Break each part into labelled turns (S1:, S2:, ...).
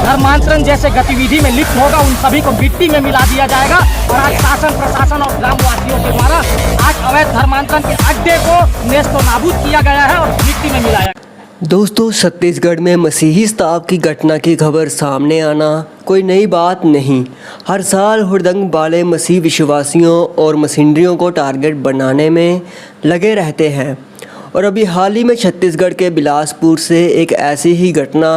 S1: धर्मांतरण जैसे गतिविधि में लिप्त होगा उन सभी को मिट्टी में मिला दिया जाएगा। और आज शासन प्रशासन और ग्रामवासियों के द्वारा आज अवैध धर्मांतरण के अड्डे को नेस्तो नाबूद किया गया है और मिट्टी में मिलाया।
S2: दोस्तों, छत्तीसगढ़ में मसीही स्ताव की घटना की खबर सामने आना कोई नई बात नहीं। हर साल हुड़दंग वाले मसीह विश्वासियों और मसिंडरियों को टारगेट बनाने में लगे रहते हैं। और अभी हाल ही में छत्तीसगढ़ के बिलासपुर से एक ऐसी ही घटना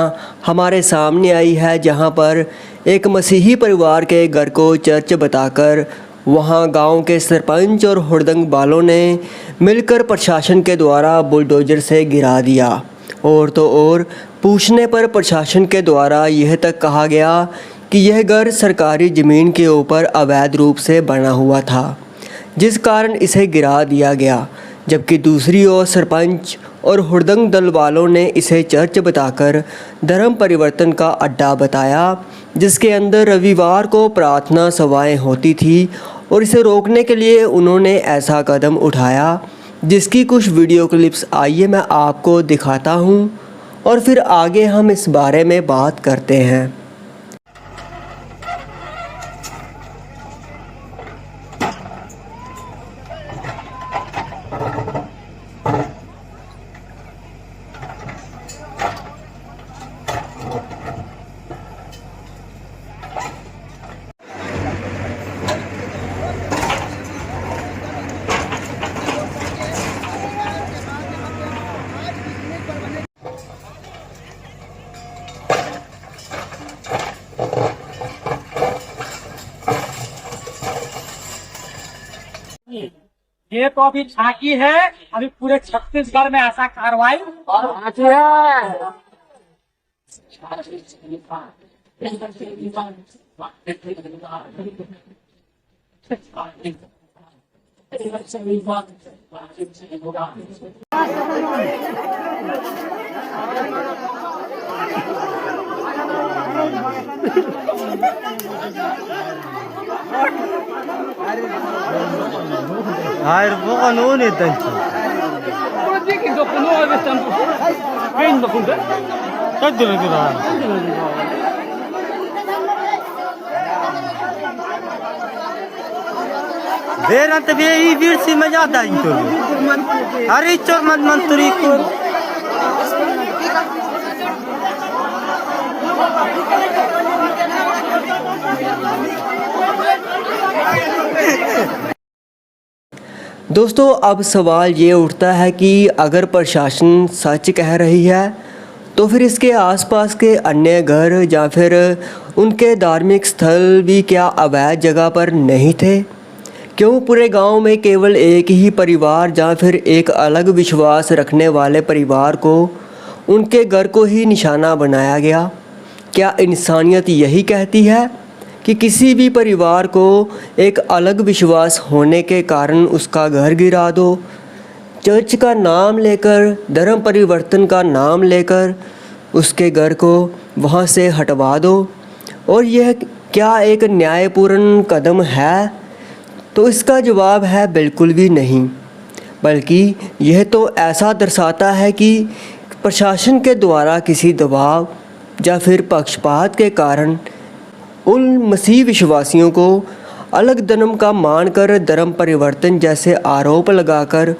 S2: हमारे सामने आई है, जहां पर एक मसीही परिवार के घर को चर्च बताकर वहां गांव के सरपंच और हुड़दंग वालों ने मिलकर प्रशासन के द्वारा बुलडोजर से गिरा दिया। और तो और पूछने पर प्रशासन के द्वारा यह तक कहा गया कि यह घर सरकारी ज़मीन के ऊपर अवैध रूप से बना हुआ था, जिस कारण इसे गिरा दिया गया। जबकि दूसरी ओर सरपंच और हुड़दंग दल वालों ने इसे चर्च बताकर धर्म परिवर्तन का अड्डा बताया, जिसके अंदर रविवार को प्रार्थना सभाएं होती थी। और इसे रोकने के लिए उन्होंने ऐसा कदम उठाया, जिसकी कुछ वीडियो क्लिप्स आइए मैं आपको दिखाता हूं और फिर आगे हम इस बारे में बात करते हैं।
S1: ये तो अभी झांकी है, अभी पूरे छत्तीसगढ़ में ऐसा कार्रवाई और
S3: Hayır bu konu neden çıktı? Kaç lira? Beran tabi iyi bir şey mecada into. Hari çok manturi ko.
S2: दोस्तों, अब सवाल ये उठता है कि अगर प्रशासन सच कह रही है तो फिर इसके आसपास के अन्य घर या फिर उनके धार्मिक स्थल भी क्या अवैध जगह पर नहीं थे? क्यों पूरे गांव में केवल एक ही परिवार या फिर एक अलग विश्वास रखने वाले परिवार को उनके घर को ही निशाना बनाया गया? क्या इंसानियत यही कहती है कि किसी भी परिवार को एक अलग विश्वास होने के कारण उसका घर गिरा दो, चर्च का नाम लेकर, धर्म परिवर्तन का नाम लेकर उसके घर को वहाँ से हटवा दो? और यह क्या एक न्यायपूर्ण कदम है? तो इसका जवाब है बिल्कुल भी नहीं, बल्कि यह तो ऐसा दर्शाता है कि प्रशासन के द्वारा किसी दबाव या फिर पक्षपात के कारण उन मसीह विश्वासियों को अलग धर्म का मानकर धर्म परिवर्तन जैसे आरोप लगाकर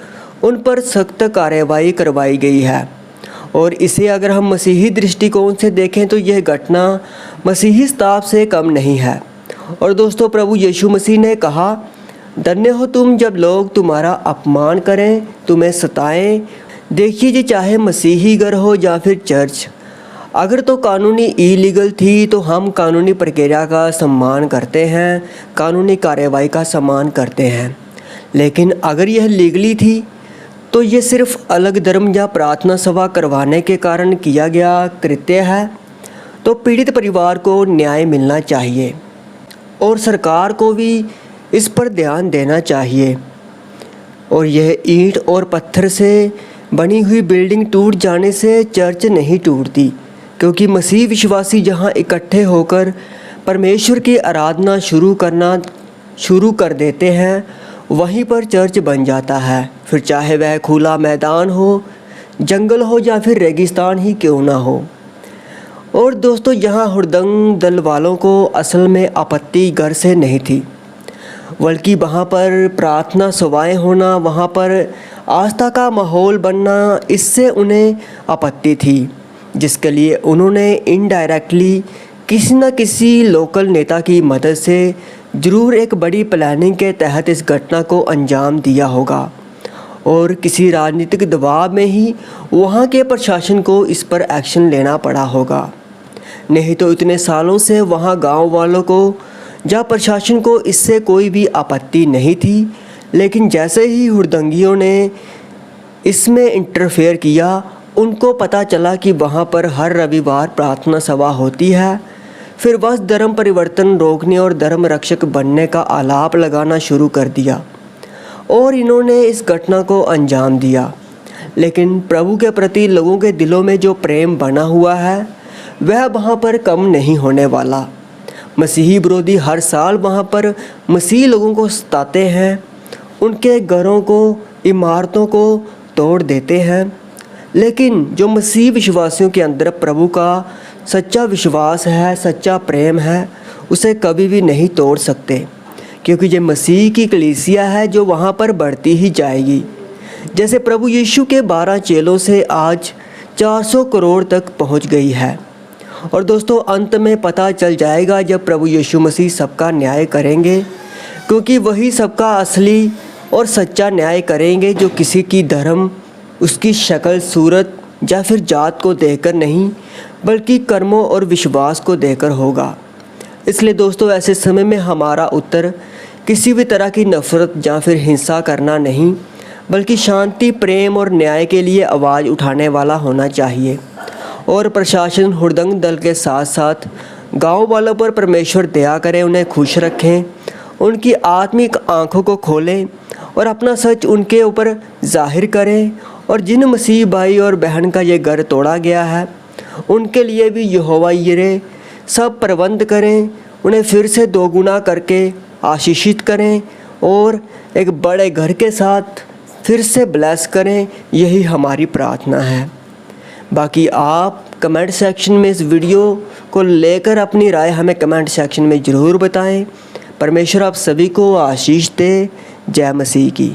S2: उन पर सख्त कार्रवाई करवाई गई है। और इसे अगर हम मसीही दृष्टिकोण से देखें तो यह घटना मसीही स्ताव से कम नहीं है। और दोस्तों, प्रभु यीशु मसीह ने कहा, धन्य हो तुम जब लोग तुम्हारा अपमान करें, तुम्हें सताएं। देखिए जी, चाहे मसीही घर हो या फिर चर्च, अगर तो कानूनी इलीगल थी तो हम कानूनी प्रक्रिया का सम्मान करते हैं, कानूनी कार्रवाई का सम्मान करते हैं। लेकिन अगर यह लीगली थी तो ये सिर्फ अलग धर्म या प्रार्थना सभा करवाने के कारण किया गया कृत्य है। तो पीड़ित परिवार को न्याय मिलना चाहिए और सरकार को भी इस पर ध्यान देना चाहिए। और यह ईंट और पत्थर से बनी हुई बिल्डिंग टूट जाने से चर्च नहीं टूटती, क्योंकि मसीह विश्वासी जहां इकट्ठे होकर परमेश्वर की आराधना शुरू कर देते हैं, वहीं पर चर्च बन जाता है। फिर चाहे वह खुला मैदान हो, जंगल हो या फिर रेगिस्तान ही क्यों ना हो। और दोस्तों यहाँ हुड़दंग दल वालों को असल में आपत्ति घर से नहीं थी, बल्कि वहाँ पर प्रार्थना सभाएं होना, वहाँ पर आस्था का माहौल बनना, इससे उन्हें आपत्ति थी, जिसके लिए उन्होंने इनडायरेक्टली किसी न किसी लोकल नेता की मदद से ज़रूर एक बड़ी प्लानिंग के तहत इस घटना को अंजाम दिया होगा और किसी राजनीतिक दबाव में ही वहाँ के प्रशासन को इस पर एक्शन लेना पड़ा होगा। नहीं तो इतने सालों से वहाँ गांव वालों को या प्रशासन को इससे कोई भी आपत्ति नहीं थी, लेकिन जैसे ही हुड़दंगियों ने इसमें इंटरफेयर किया, उनको पता चला कि वहाँ पर हर रविवार प्रार्थना सभा होती है, फिर बस धर्म परिवर्तन रोकने और धर्म रक्षक बनने का आलाप लगाना शुरू कर दिया और इन्होंने इस घटना को अंजाम दिया। लेकिन प्रभु के प्रति लोगों के दिलों में जो प्रेम बना हुआ है वह वहाँ पर कम नहीं होने वाला। मसीही विरोधी हर साल वहाँ पर मसीही लोगों को सताते हैं, उनके घरों को, इमारतों को तोड़ देते हैं, लेकिन जो मसीह विश्वासियों के अंदर प्रभु का सच्चा विश्वास है, सच्चा प्रेम है, उसे कभी भी नहीं तोड़ सकते, क्योंकि ये मसीह की कलीसिया है जो वहाँ पर बढ़ती ही जाएगी। जैसे प्रभु यीशु के 12 चेलों से आज 400 करोड़ तक पहुँच गई है। और दोस्तों अंत में पता चल जाएगा जब प्रभु यीशु मसीह सबका न्याय करेंगे, क्योंकि वही सबका असली और सच्चा न्याय करेंगे, जो किसी की धर्म, उसकी शक्ल सूरत या फिर जात को देखकर नहीं, बल्कि कर्मों और विश्वास को देखकर होगा। इसलिए दोस्तों ऐसे समय में हमारा उत्तर किसी भी तरह की नफ़रत या फिर हिंसा करना नहीं, बल्कि शांति, प्रेम और न्याय के लिए आवाज़ उठाने वाला होना चाहिए। और प्रशासन हुड़दंग दल के साथ साथ गांव वालों पर परमेश्वर दया करें, उन्हें खुश रखें, उनकी आत्मिक आंखों को खोलें और अपना सच उनके ऊपर जाहिर करें। और जिन मसीह भाई और बहन का ये घर तोड़ा गया है, उनके लिए भी यहोवा यिरे सब प्रबंध करें, उन्हें फिर से दोगुना करके आशीषित करें और एक बड़े घर के साथ फिर से ब्लेस करें। यही हमारी प्रार्थना है। बाकी आप कमेंट सेक्शन में इस वीडियो को लेकर अपनी राय हमें कमेंट सेक्शन में ज़रूर बताएं। परमेश्वर आप सभी को आशीष दे। जय मसीह की।